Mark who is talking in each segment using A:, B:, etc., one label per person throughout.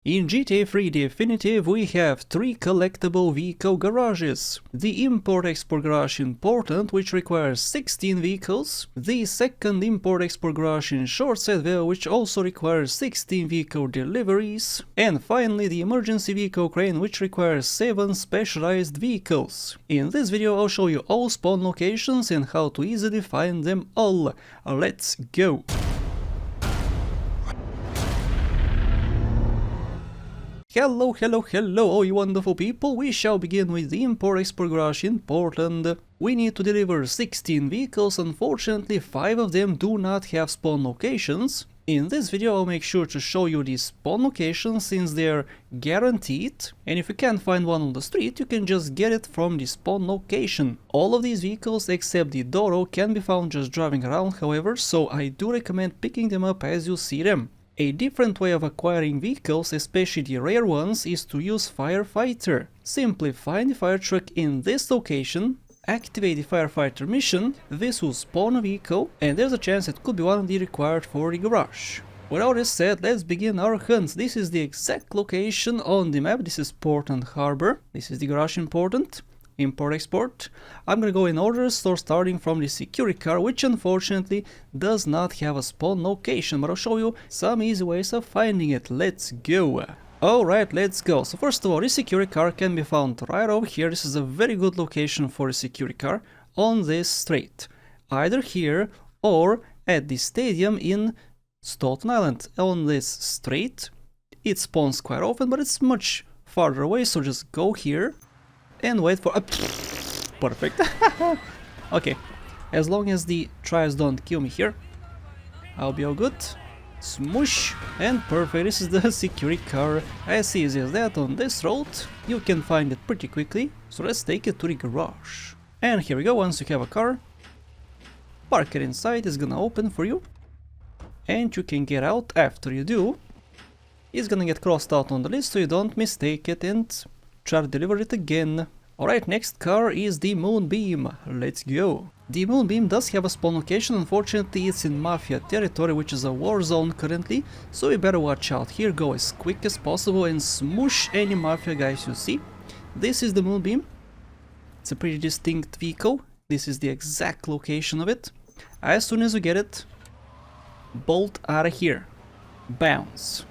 A: In GTA 3 Definitive we have 3 collectible vehicle garages. The Import-Export garage in Portland, which requires 16 vehicles, the second Import-Export garage in Shoreside Vale, which also requires 16 vehicle deliveries, and finally the emergency vehicle crane, which requires 7 specialized vehicles. In this video I'll show you all spawn locations and how to easily find them all. Let's go! Hello all you wonderful people, we shall begin with the Import-Export garage in Portland. We need to deliver 16 vehicles, unfortunately 5 of them do not have spawn locations. In this video I'll make sure to show you these spawn locations since they're guaranteed, and if you can't find one on the street you can just get it from the spawn location. All of these vehicles except the Doro can be found just driving around however, so I do recommend picking them up as you see them. A different way of acquiring vehicles, especially the rare ones, is to use Firefighter. Simply find the fire truck in this location, activate the Firefighter mission, this will spawn a vehicle, and there's a chance it could be one of the required for the garage. With all this said, let's begin our hunt. This is the exact location on the map. This is Portland Harbor. This is the garage in Portland. Import-Export. I'm gonna go in order, so starting from the security car, which unfortunately does not have a spawn location, but I'll show you some easy ways of finding it. Let's go! Alright, let's go. So first of all, this security car can be found right over here. This is a very good location for a security car on this straight. Either here or at the stadium in Staten Island. On this straight, it spawns quite often, but it's much farther away, so just go here and wait for perfect. Okay, as long as the tries don't kill me here, I'll be all good. Smoosh and perfect. This is the security car. As easy as that. On this road you can find it pretty quickly, so let's take it to the garage. And here we go. Once you have a car, park it inside. It's gonna open for you and you can get out. After you do, it's gonna get crossed out on the list so you don't mistake it and try to deliver it again. Alright, next car is the Moonbeam. Let's go. The Moonbeam does have a spawn location. Unfortunately it's in Mafia territory, which is a war zone currently, so you better watch out. Here, go as quick as possible and smoosh any Mafia guys you see. This is the Moonbeam. It's a pretty distinct vehicle. This is the exact location of it. As soon as you get it, bolt out of here. Bounce.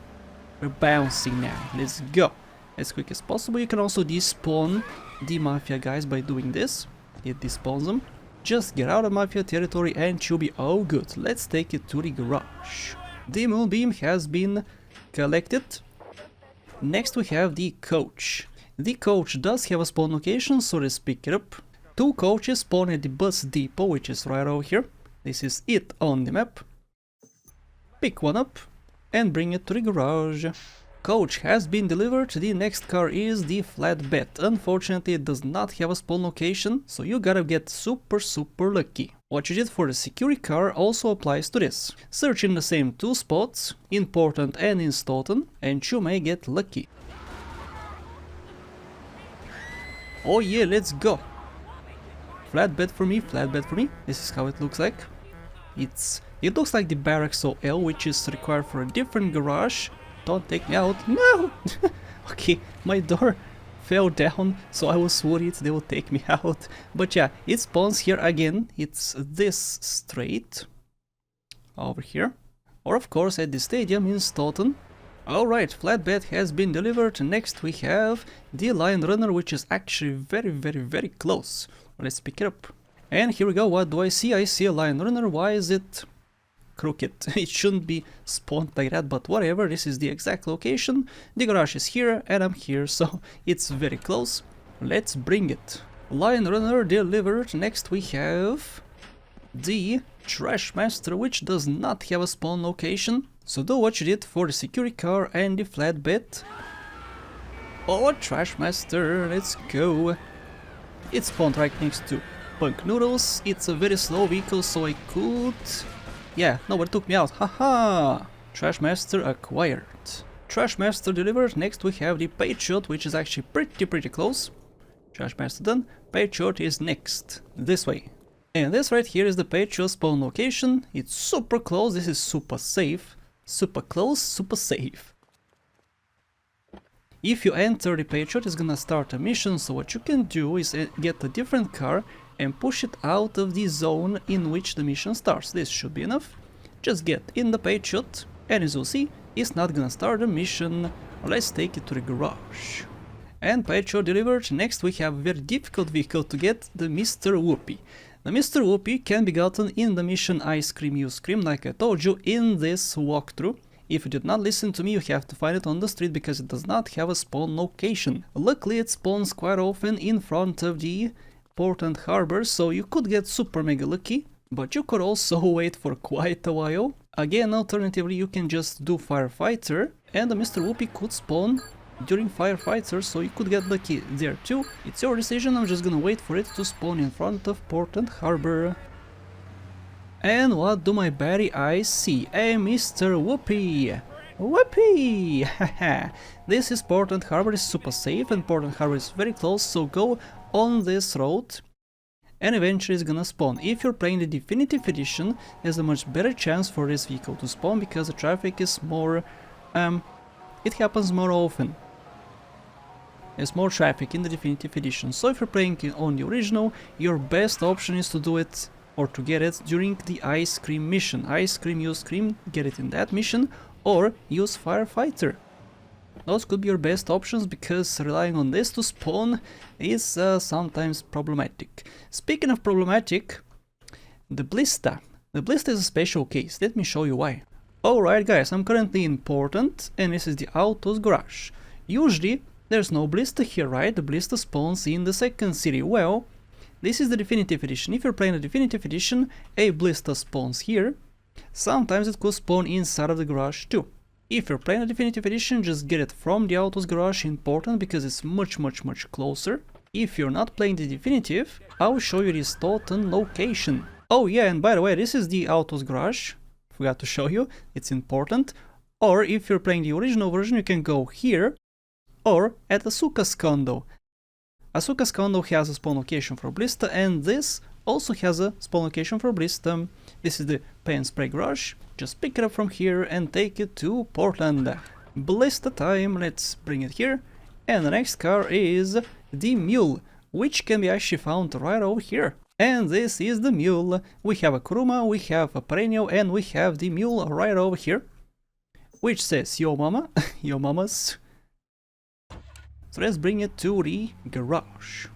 A: We're bouncing now. Let's go. As quick as possible. You can also despawn the Mafia guys by doing this. It despawns them. Just get out of Mafia territory and you'll be all good. Let's take it to the garage. The Moonbeam has been collected. Next we have the coach. The coach does have a spawn location, so let's pick it up. 2 coaches spawn at the bus depot, which is right over here. This is it on the map. Pick one up and bring it to the garage. Coach has been delivered. The next car is the flatbed. Unfortunately it does not have a spawn location, so you gotta get super lucky. What you did for the security car also applies to this. Search in the same 2 spots, in Portland and in Stoughton, and you may get lucky. Oh yeah, let's go! Flatbed for me, flatbed for me. This is how it looks like. It looks like the Barracks OL, which is required for a different garage. Don't take me out. No! Okay, my door fell down, so I was worried they will take me out. But yeah, it spawns here again. It's this straight over here. Or of course at the stadium in Stoughton. Alright, flatbed has been delivered. Next we have the Line Runner, which is actually very close. Let's pick it up. And here we go. What do I see? I see a Line Runner. Why is it crooked? It shouldn't be spawned like that, but whatever. This is the exact location. The garage is here and I'm here, so it's very close. Let's bring it. Line Runner delivered. Next we have the Trash Master, which does not have a spawn location. So do what you did for the security car and the flatbed. Oh, Trash Master, let's go. It spawned right next to Punk Noodles. It's a very slow vehicle, so I could... Yeah, no, it took me out. Haha! Trash Master acquired. Trash Master delivered. Next we have the Patriot, which is actually pretty close. Trash Master done. Patriot is next. This way. And this right here is the Patriot spawn location. It's super close. This is super safe. Super close, super safe. If you enter the payshot, it's gonna start a mission, so what you can do is get a different car and push it out of the zone in which the mission starts. This should be enough. Just get in the payshot, and as you'll see, it's not gonna start the mission. Let's take it to the garage. And payshot delivered. Next we have a very difficult vehicle to get, the Mr. Whoopi. The Mr. Whoopi can be gotten in the mission Ice Cream You Scream, like I told you in this walkthrough. If you did not listen to me, you have to find it on the street because it does not have a spawn location. Luckily it spawns quite often in front of the Portland Harbor, so you could get super mega lucky, but you could also wait for quite a while. Again, alternatively, you can just do Firefighter, and the Mr. Whoopi could spawn during Firefighter, so you could get lucky there too. It's your decision, I'm just gonna wait for it to spawn in front of Portland Harbor. And what do my batty eyes see? A Mr. Whoopi! Whoopi! Haha! This is Portland Harbor, is super safe, and Portland Harbor is very close, so go on this road and eventually it's gonna spawn. If you're playing the Definitive Edition, there's a much better chance for this vehicle to spawn because the traffic is more... it happens more often. There's more traffic in the Definitive Edition, so if you're playing on the original, your best option is to do it or to get it during the Ice Cream mission. Ice Cream You Scream, get it in that mission, or use Firefighter. Those could be your best options because relying on this to spawn is sometimes problematic. Speaking of problematic, the Blista. The Blista is a special case, let me show you why. Alright guys, I'm currently in Portland and this is the Autos Garage. Usually there's no Blista here, right? The Blista spawns in the second city. Well, this is the Definitive Edition. If you're playing the Definitive Edition, a Blista spawns here. Sometimes it could spawn inside of the garage too. If you're playing the Definitive Edition, just get it from the Autos Garage in Portland because it's much closer. If you're not playing the Definitive, I'll show you the Stoughton location. Oh yeah, and by the way, this is the Autos Garage. Forgot to show you, it's in Portland. Or if you're playing the original version, you can go here or at Asuka's condo. Asuka's condo has a spawn location for Blista, and this also has a spawn location for Blista. This is the Pay and Spray Garage. Just pick it up from here and take it to Portland. Blista time, let's bring it here. And the next car is the Mule, which can be actually found right over here. And this is the Mule. We have a Kuruma, we have a Perennial, and we have the Mule right over here, which says yo mama, yo mamas. So let's bring it to the garage,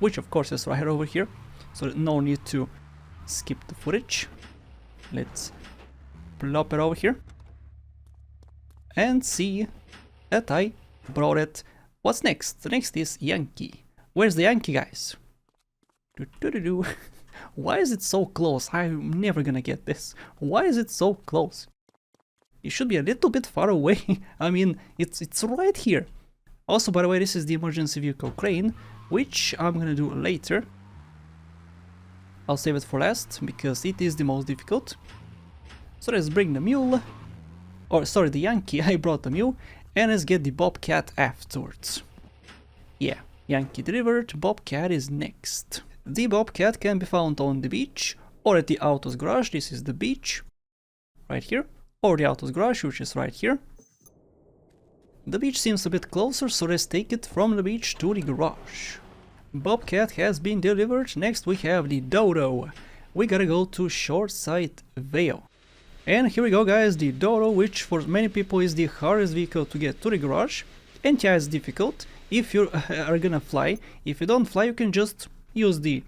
A: which of course is right over here, so no need to skip the footage. Let's plop it over here and see that I brought it. What's next? The next is Yankee. Where's the Yankee, guys? Why is it so close? I'm never gonna get this. Why is it so close? It should be a little bit far away. I mean, it's right here. Also, by the way, this is the emergency vehicle crane, which I'm gonna do later. I'll save it for last, because it is the most difficult. So let's bring the Mule, or sorry, the Yankee. I brought the Mule, and let's get the Bobcat afterwards. Yeah, Yankee delivered, Bobcat is next. The Bobcat can be found on the beach, or at the Autos Garage. This is the beach, right here. Or the Autos Garage, which is right here. The beach seems a bit closer, so let's take it from the beach to the garage. Bobcat has been delivered. Next we have the Dodo. We gotta go to Shoreside Vale. And here we go, guys, the Dodo, which for many people is the hardest vehicle to get to the garage. And yeah, it's difficult if you are gonna fly. If you don't fly, you can just use the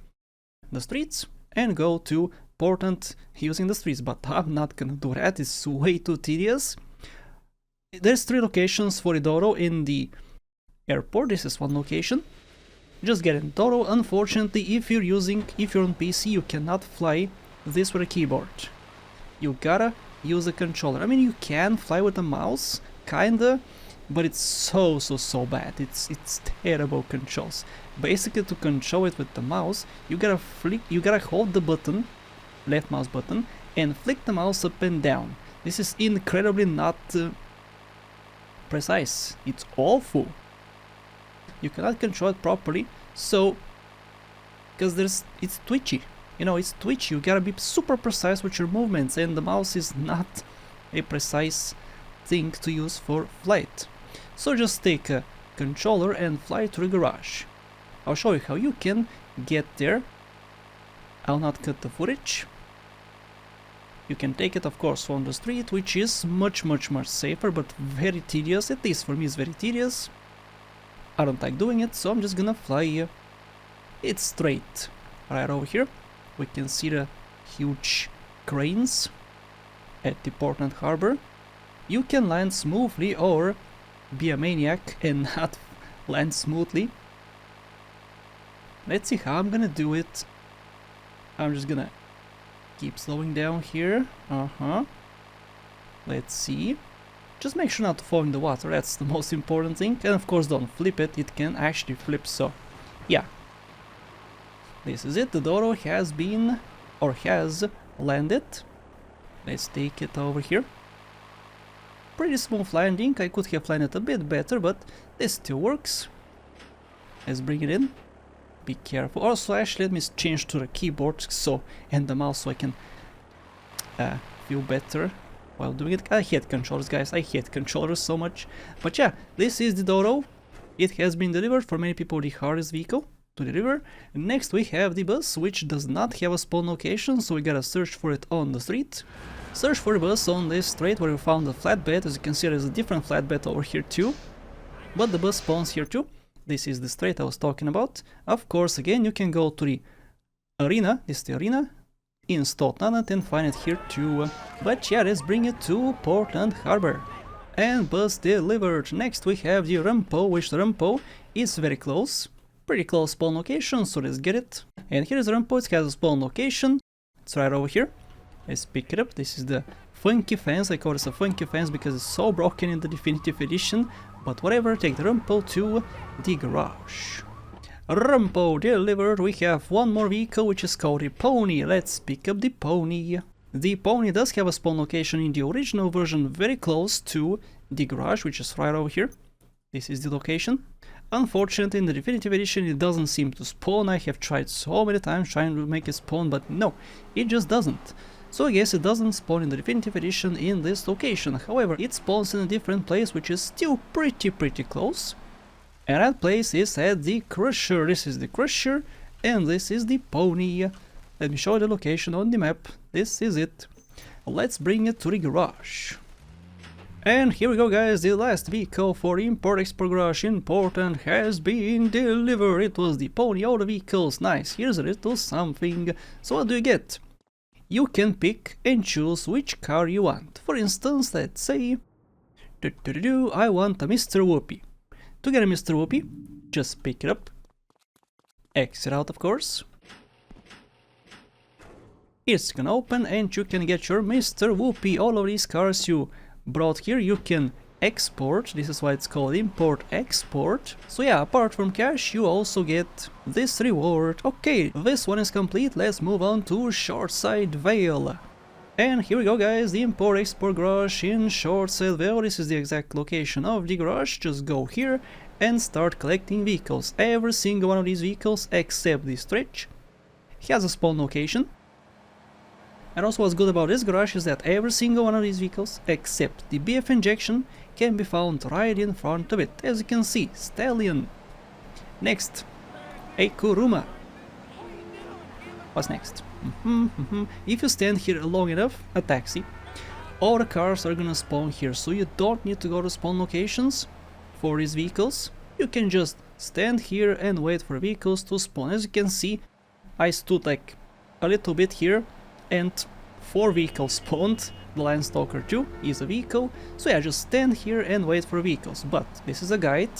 A: streets and go to Portland using the streets, but I'm not gonna do that, it's way too tedious. There's 3 locations for the Dodo in the airport. This is one location. Just get in Dodo. Unfortunately, if you're on PC, you cannot fly this with a keyboard. You gotta use a controller. I mean, you can fly with a mouse, kinda, but it's so bad. It's terrible controls. Basically, to control it with the mouse, you gotta hold the button, left mouse button, and flick the mouse up and down. This is incredibly not precise. It's awful. You cannot control it properly, so because it's twitchy. You know, it's twitchy. You gotta be super precise with your movements, and the mouse is not a precise thing to use for flight. So just take a controller and fly to the garage. I'll show you how you can get there. I'll not cut the footage. You can take it, of course, on the street, which is much safer, but very tedious. At least for me, it's very tedious. I don't like doing it, so I'm just gonna fly it straight. Right over here, we can see the huge cranes at the Portland Harbor. You can land smoothly or be a maniac and not land smoothly. Let's see how I'm gonna do it. I'm just gonna keep slowing down here. Let's see. Just make sure not to fall in the water, that's the most important thing. And of course don't flip it, it can actually flip, so yeah. This is it, the Dodo has been, or has landed. Let's take it over here. Pretty smooth landing, I could have landed a bit better, but this still works. Let's bring it in. Be careful. Also, actually, let me change to the keyboard and the mouse so I can feel better while doing it. I hate controllers, guys. I hate controllers so much. But yeah, this is the Dodo. It has been delivered. For many people, the hardest vehicle to deliver. Next, we have the bus, which does not have a spawn location, so we gotta search for it on the street. Search for the bus on this street where we found the flatbed. As you can see, there's a different flatbed over here too. But the bus spawns here too. This is the strait I was talking about. Of course, again, you can go to the arena, this is the arena, in Staten Island and find it here too. But yeah, let's bring it to Portland Harbor. And bus delivered. Next we have the Rumpo, which the Rumpo is very close. Pretty close spawn location, so let's get it. And here's the Rumpo, it has a spawn location. It's right over here. Let's pick it up. This is the funky fence. I call this a funky fence because it's so broken in the definitive edition. But whatever, take the Rumpo to the garage. Rumpo delivered. We have one more vehicle, which is called the Pony. Let's pick up the Pony. The Pony does have a spawn location in the original version, very close to the garage, which is right over here. This is the location. Unfortunately, in the definitive edition, it doesn't seem to spawn. I have tried so many times trying to make it spawn, but no, it just doesn't. So I guess it doesn't spawn in the definitive edition in this location. However, it spawns in a different place, which is still pretty close. And that place is at the Crusher. This is the Crusher, and this is the Pony. Let me show you the location on the map. This is it. Let's bring it to the garage. And here we go, guys, the last vehicle for Import-Export Garage in Portland has been delivered. It was the Pony, all the vehicles, nice. Here's a little something. So what do you get? You can pick and choose which car you want. For instance, let's say, I want a Mr. Whoopi. To get a Mr. Whoopi, just pick it up, exit out of course. It's gonna open and you can get your Mr. Whoopi. All of these cars you brought here you can export. This is why it's called import-export. So yeah, apart from cash you also get this reward. Okay, this one is complete. Let's move on to Shoreside Vale. And here we go, guys, the Import-Export Garage in Shoreside Vale. This is the exact location of the garage. Just go here and start collecting vehicles. Every single one of these vehicles except the stretch has a spawn location. And also what's good about this garage is that every single one of these vehicles, except the BF injection, can be found right in front of it. As you can see, Stallion. Next, a Kuruma. What's next? If you stand here long enough, a taxi. All the cars are gonna spawn here, so you don't need to go to spawn locations for these vehicles. You can just stand here and wait for vehicles to spawn. As you can see, I stood like a little bit here and 4 vehicles spawned. The Landstalker 2 is a vehicle, so yeah, just stand here and wait for vehicles. But this is a guide,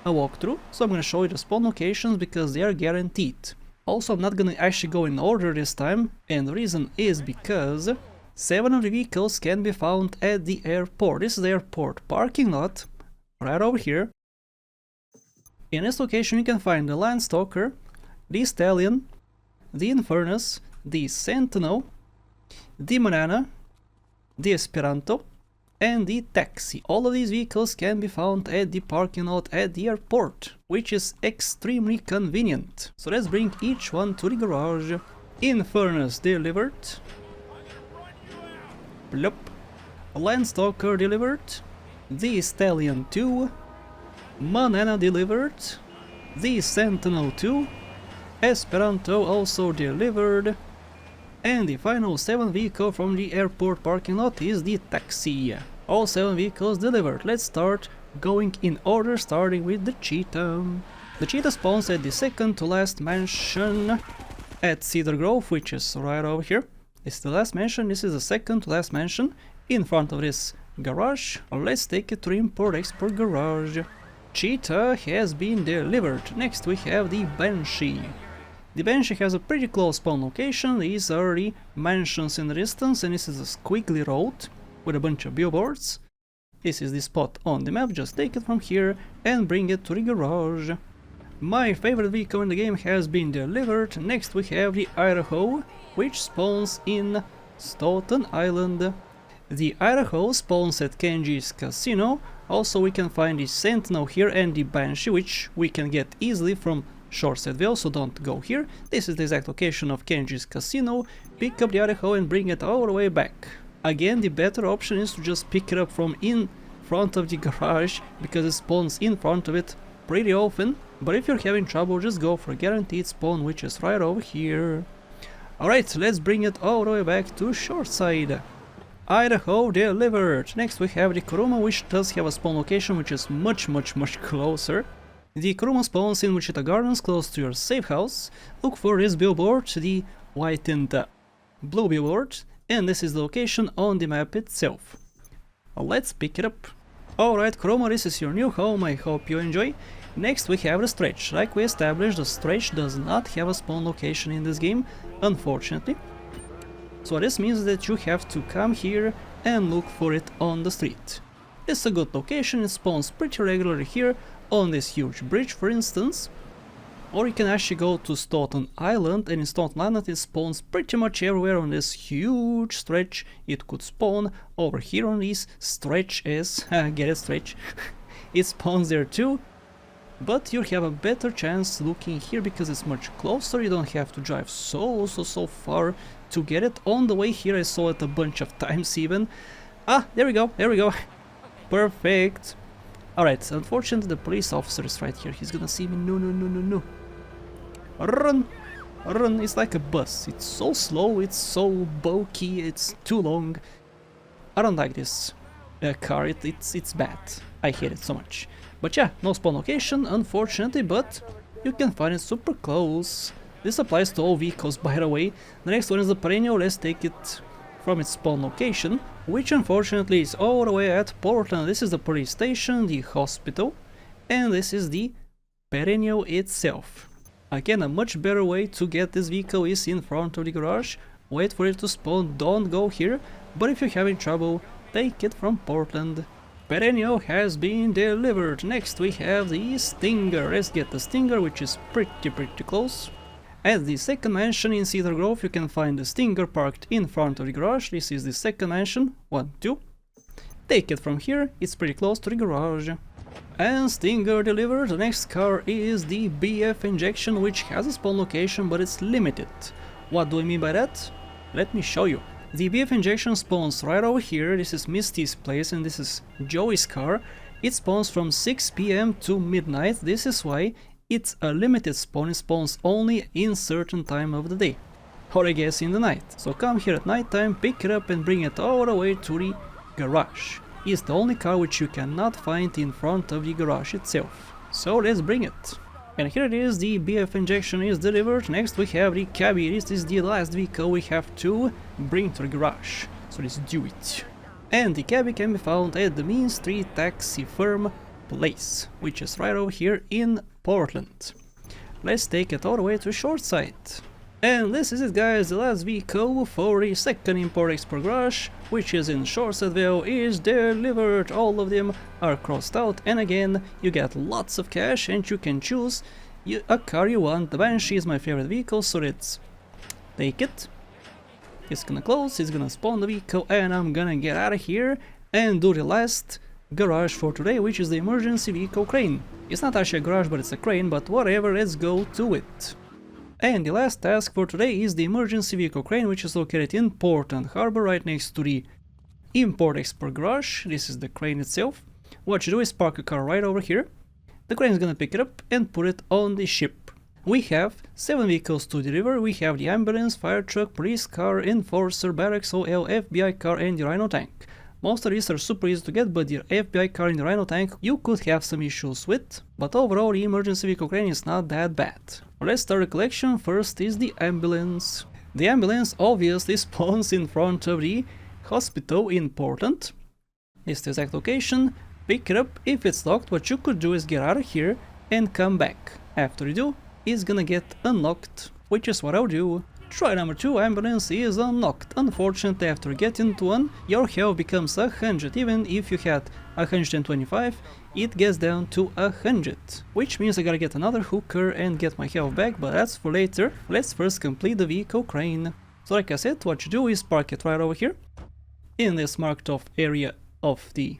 A: a walkthrough, so I'm gonna show you the spawn locations because they are guaranteed. Also, I'm not gonna actually go in order this time, and the reason is because 7 of the vehicles can be found at the airport. This is the airport parking lot, right over here. In this location you can find the Landstalker, the Stallion, the Infernus, the Sentinel, the Banana, the Esperanto, and the Taxi. All of these vehicles can be found at the parking lot at the airport, which is extremely convenient. So let's bring each one to the garage. Infernus delivered. Plop. Landstalker delivered. the Stallion 2, Manana delivered, the Sentinel 2, Esperanto also delivered, and the final 7th vehicle from the airport parking lot is the Taxi. All 7 vehicles delivered. Let's start going in order, starting with the Cheetah. The Cheetah spawns at the second to last mansion at Cedar Grove, which is right over here. This is the last mansion, this is the second to last mansion in front of this garage. Let's take it to import-export garage. Cheetah has been delivered. Next we have the Banshee. The Banshee has a pretty close spawn location. These are the mansions in the distance, and this is a squiggly road with a bunch of billboards. This is the spot on the map, just take it from here and bring it to the garage. My favorite vehicle in the game has been delivered. Next we have the Idaho, which spawns in Staten Island. The Idaho spawns at Kenji's Casino. Also we can find the Sentinel here and the Banshee, which we can get easily from Shoresetville, so don't go here. This is the exact location of Kenji's Casino. Pick up the Idaho and bring it all the way back. Again, the better option is to just pick it up from in front of the garage, because it spawns in front of it pretty often. But if you're having trouble, just go for a guaranteed spawn, which is right over here. Alright, let's bring it all the way back to Shoreside. Idaho delivered. Next we have the Kuruma, which does have a spawn location which is much closer. The Kuruma spawns in Wichita Gardens, close to your safe house. Look for this billboard, the white and blue billboard, and this is the location on the map itself. Let's pick it up. Alright Kuruma, this is your new home, I hope you enjoy. Next we have the Stretch. Like we established, the Stretch does not have a spawn location in this game, unfortunately. So this means that you have to come here and look for it on the street. It's a good location, it spawns pretty regularly here, on this huge bridge for instance. Or you can actually go to Staten Island, and in Staten Island it spawns pretty much everywhere on this huge stretch. It could spawn over here on these stretches, get it, stretch. It spawns there too. But you have a better chance looking here because it's much closer, you don't have to drive so far to get it. On the way here I saw it a bunch of times even. Ah, there we go, perfect. Alright, unfortunately the police officer is right here, he's gonna see me, no. Run, it's like a bus, it's so slow, it's so bulky, it's too long. I don't like this car, it's bad, I hate it so much. But yeah, no spawn location, unfortunately, but you can find it super close. This applies to all vehicles, by the way. The next one is the Perennial. Let's take it from its spawn location, which unfortunately is all the way at Portland. This is the police station, the hospital, and this is the Perennial itself. Again, a much better way to get this vehicle is in front of the garage. Wait for it to spawn, don't go here, but if you're having trouble, take it from Portland. Perennial has been delivered. Next we have the Stinger. Let's get the Stinger, which is pretty close. At the second mansion in Cedar Grove you can find the Stinger parked in front of the garage. This is the second mansion, 1, 2. Take it from here, it's pretty close to the garage. And Stinger delivered. The next car is the BF Injection, which has a spawn location but it's limited. What do I mean by that? Let me show you. The BF Injection spawns right over here. This is Misty's place and this is Joey's car. It spawns from 6 PM to midnight. This is why it's a limited spawn. It spawns only in certain time of the day, or I guess in the night. So come here at night time, pick it up and bring it all the way to the garage. It's the only car which you cannot find in front of the garage itself. So let's bring it. And here it is, the BF Injection is delivered. Next we have the Cabby. This is the last vehicle we have to bring to the garage. So let's do it. And the Cabby can be found at the Main Street Taxi Firm place, which is right over here in Portland. Let's take it all the way to Shoreside. And this is it guys, the last vehicle for the second import-export garage, which is in Shoresetville, is delivered. All of them are crossed out, and again you get lots of cash and you can choose a car you want. The Banshee is my favorite vehicle, so let's take it. It's gonna close, it's gonna spawn the vehicle, and I'm gonna get out of here and do the last garage for today, which is the emergency vehicle crane. It's not actually a garage, but it's a crane, but whatever, let's go to it. And the last task for today is the emergency vehicle crane, which is located in Portland Harbor, right next to the import-export garage. This is the crane itself. what you do is park a car right over here. The crane is gonna pick it up and put it on the ship. We have 7 vehicles to deliver. We have the ambulance, fire truck, police car, enforcer, barracks, OL, FBI car and the rhino tank. Most of these are super easy to get, but the FBI car and the rhino tank you could have some issues with, but overall the emergency vehicle crane is not that bad. Let's start the collection. First is the ambulance. The ambulance obviously spawns in front of the hospital in Portland. This is the exact location. Pick it up. If it's locked, what you could do is get out of here and come back. After you do, it's gonna get unlocked, which is what I'll do. Try number 2, ambulance is unlocked. Unfortunately, after getting to one, your health becomes 100. Even if you had 125, it gets down to 100. Which means I gotta get another hooker and get my health back, but that's for later. Let's first complete the vehicle crane. So like I said, what you do is park it right over here. In this marked off area of the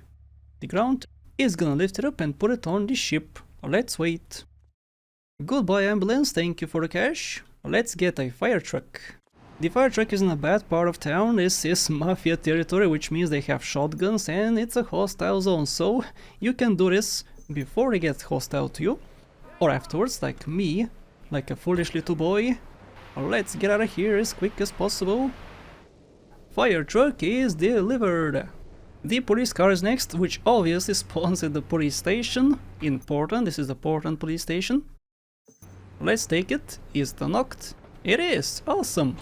A: ground. It's gonna lift it up and put it on the ship. Let's wait. Goodbye ambulance, thank you for the cash. Let's get a fire truck. The fire truck is in a bad part of town. This is mafia territory, which means they have shotguns and it's a hostile zone, so you can do this before they get hostile to you, or afterwards, like me, like a foolish little boy. Let's get out of here as quick as possible. Fire truck is delivered. The police car is next, which obviously spawns at the police station in Portland. This is the Portland police station. Let's take it. Is it unlocked? It is! Awesome!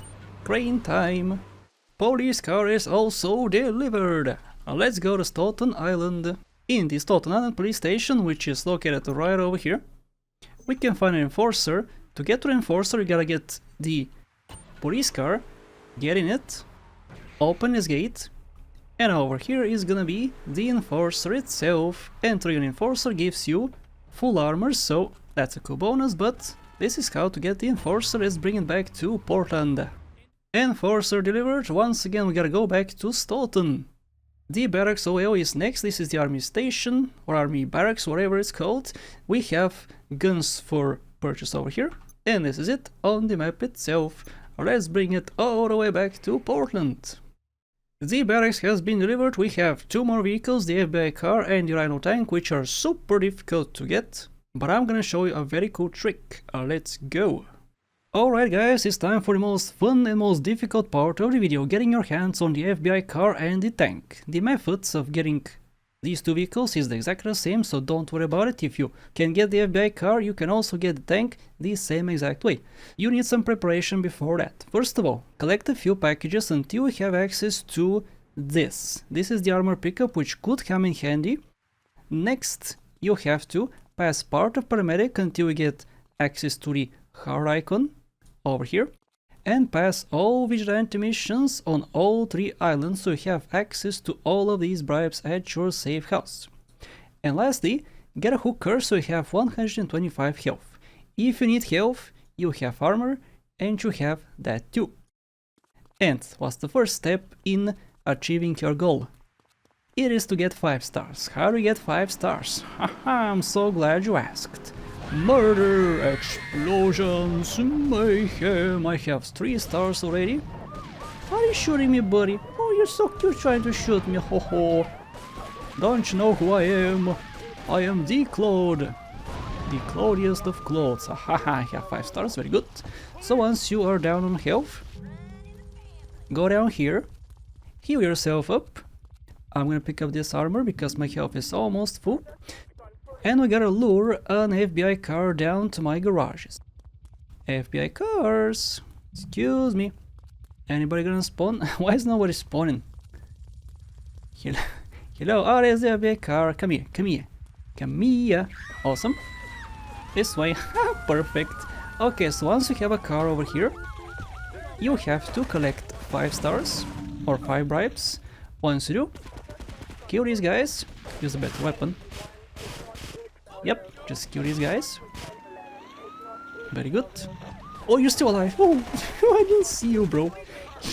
A: Crane time! Police car is also delivered! Let's go to Staten Island. In the Staten Island police station, which is located right over here, we can find an enforcer. To get to the enforcer, you gotta get the police car, get in it, open this gate, and over here is gonna be the enforcer itself. Entering an enforcer gives you full armor, so that's a cool bonus, but this is how to get the enforcer. Let's bring it back to Portland. Enforcer delivered. Once again we gotta go back to Stoughton. The barracks OL is next. This is the army station, or army barracks, whatever it's called. We have guns for purchase over here, and this is it on the map itself. Let's bring it all the way back to Portland. The barracks has been delivered. We have 2 more vehicles, the FBI car and the rhino tank, which are super difficult to get, but I'm gonna show you a very cool trick. Let's go. Alright guys, it's time for the most fun and most difficult part of the video, getting your hands on the FBI car and the tank. The methods of getting these 2 vehicles is exactly the same, so don't worry about it. If you can get the FBI car, you can also get the tank the same exact way. You need some preparation before that. First of all, collect a few packages until you have access to this. This is the armor pickup, which could come in handy. Next, you have to pass part of paramedic until you get access to the heart icon over here, and pass all vigilante missions on all 3 islands so you have access to all of these bribes at your safe house. And lastly, get a hooker so you have 125 health. If you need health, you have armor, and you have that too. And what's the first step in achieving your goal? It is to get 5 stars. How do you get 5 stars? Haha, I'm so glad you asked. Murder, explosions, mayhem. I have 3 stars already. Why are you shooting me, buddy? Oh, you're so cute trying to shoot me, ho ho. Don't you know who I am? I am the Claude. The cloudiest of clouds. Haha, I have 5 stars, very good. So once you are down on health, go down here, heal yourself up. I'm gonna pick up this armor because my health is almost full. And we gotta lure an FBI car down to my garages. FBI cars! Excuse me. Anybody gonna spawn? Why is nobody spawning? Hello, oh, there's the FBI car. Come here, come here. Come here. Awesome. This way. Perfect. Okay, so once you have a car over here, you have to collect 5 stars or 5 bribes. Once you do, kill these guys. Use a better weapon. Yep, just kill these guys. Very good. Oh, you're still alive. Oh, I didn't see you, bro.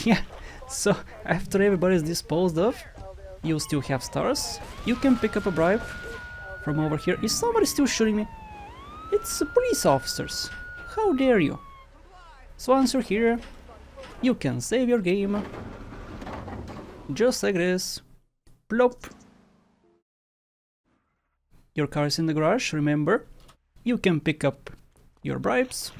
A: Yeah, so after everybody's disposed of, you still have stars. You can pick up a bribe from over here. Is somebody still shooting me? It's police officers. How dare you? So once you're here, you can save your game. Just like this. Plop. your car is in the garage, remember, you can pick up your bribes,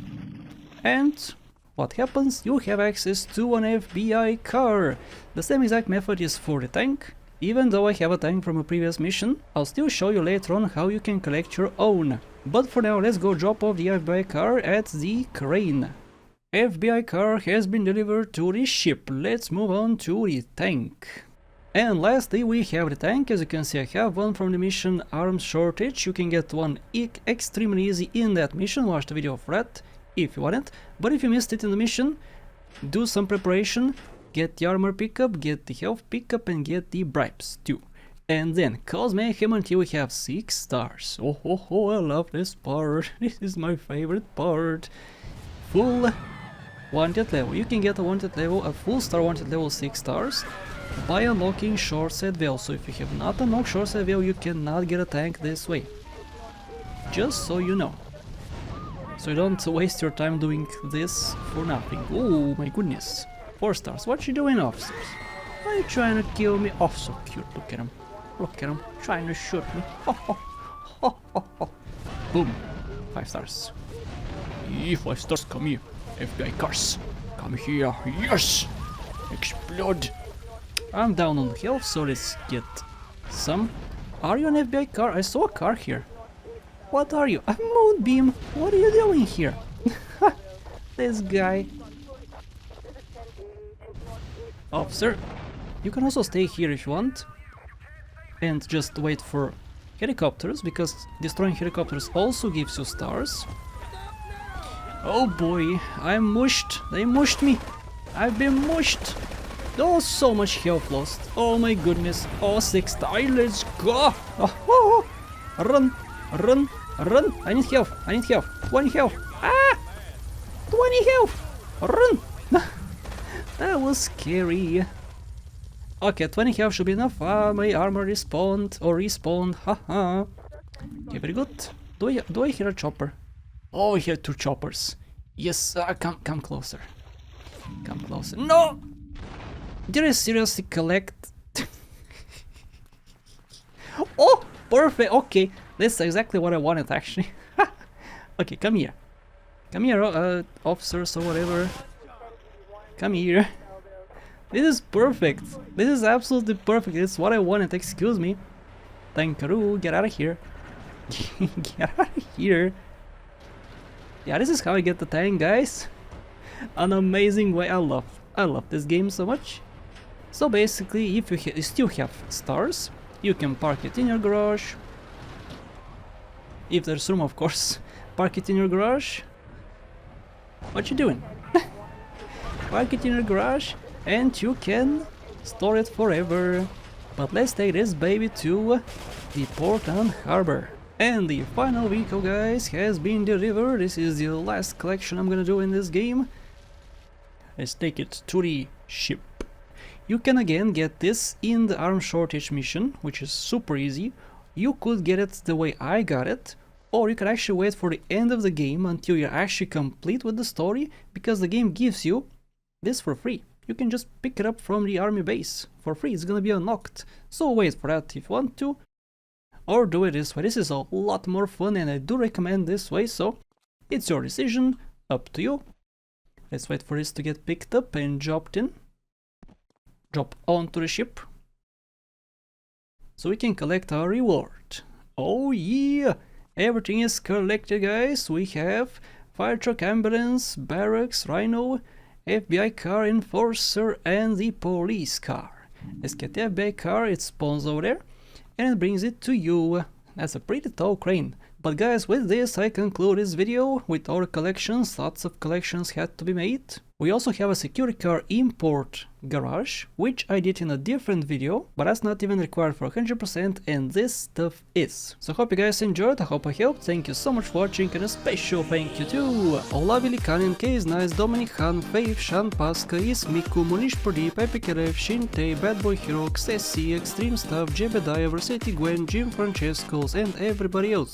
A: and what happens? You have access to an FBI car. The same exact method is for the tank. Even though I have a tank from a previous mission, I'll still show you later on how you can collect your own. But for now, let's go drop off the FBI car at the crane. FBI car has been delivered to the ship. Let's move on to the tank. And lastly, we have the tank. As you can see, I have one from the mission Arms Shortage. You can get one extremely easy in that mission. Watch the video for that if you want it. But if you missed it in the mission, do some preparation. Get the armor pickup, get the health pickup, and get the bribes too. And then cause mayhem until we have 6 stars. Oh ho ho, I love this part. This is my favorite part. Full wanted level. You can get a wanted level, a full star wanted level 6 stars by unlocking Short Set Veil. So if you have not unlocked Short Set Veil, you cannot get a tank this way. Just so you know. So you don't waste your time doing this for nothing. Oh my goodness. 4 stars. What you doing, officers? Are you trying to kill me? Oh, so cute. Look at him. Look at him. Trying to shoot me. Ho, ho, ho, ho, ho. Boom. 5 stars. 5 stars. Come here. FBI cars. Come here. Yes! Explode. I'm down on health, so let's get some. Are you an FBI car? I saw a car here. What are you? A moonbeam. What are you doing here? This guy. Officer, you can also stay here if you want and just wait for helicopters, because destroying helicopters also gives you stars. Oh boy, I'm mushed. They mushed me. I've been mushed. Oh, so much health lost. Oh my goodness. Oh, 6 stars. Let's go. Oh, run, run, run. I need health. I need health. 20 health. Ah, 20 health. Run. That was scary. Okay, 20 health should be enough. My armor respawned. Haha. Okay, very good. Do I hear a chopper? Oh, I hear 2 choppers. Yes, come closer. Come closer. No! Did I seriously collect? Oh, perfect. Okay, that's exactly what I wanted actually. Okay, come here. Come here, officers or whatever. Come here. This is perfect. This is absolutely perfect. It's what I wanted. Excuse me. Tankaroo, get out of here. Get out of here. Yeah, this is how I get the tank, guys. An amazing way. I love this game so much. So basically, if you still have stars, you can park it in your garage. If there's room, of course. Park it in your garage. What you doing? Park it in your garage and you can store it forever. But let's take this baby to the port and harbor. And the final vehicle, guys, has been delivered. This is the last collection I'm gonna do in this game. Let's take it to the ship. You can again get this in the arms shortage mission, which is super easy. You could get it the way I got it, or you can actually wait for the end of the game until you're actually complete with the story, because the game gives you this for free. You can just pick it up from the army base for free. It's gonna be unlocked. So wait for that if you want to, or do it this way. This is a lot more fun and I do recommend this way, so it's your decision, up to you. Let's wait for this to get picked up and dropped in. Drop onto the ship. So we can collect our reward. Oh yeah! Everything is collected, guys. We have fire truck, ambulance, barracks, rhino, FBI car, enforcer, and the police car. Let's get the FBI car. It spawns over there and it brings it to you. That's a pretty tall crane. But guys, with this I conclude this video with our collections. Lots of collections had to be made. We also have a security car import garage, which I did in a different video, but that's not even required for 100%, and this stuff is. So hope you guys enjoyed, I hope I helped. Thank you so much for watching, and a special thank you to Ola Vilikanen, Case Nice, Dominic Han, Faith, Shan Paska, Ismiku, Munish Pradeep, Epic Ref, Shinte, Bad Boy Hero, Xessi, Extreme Stuff, Jebediah, Varsity Gwen, Jim Francescos, and everybody else.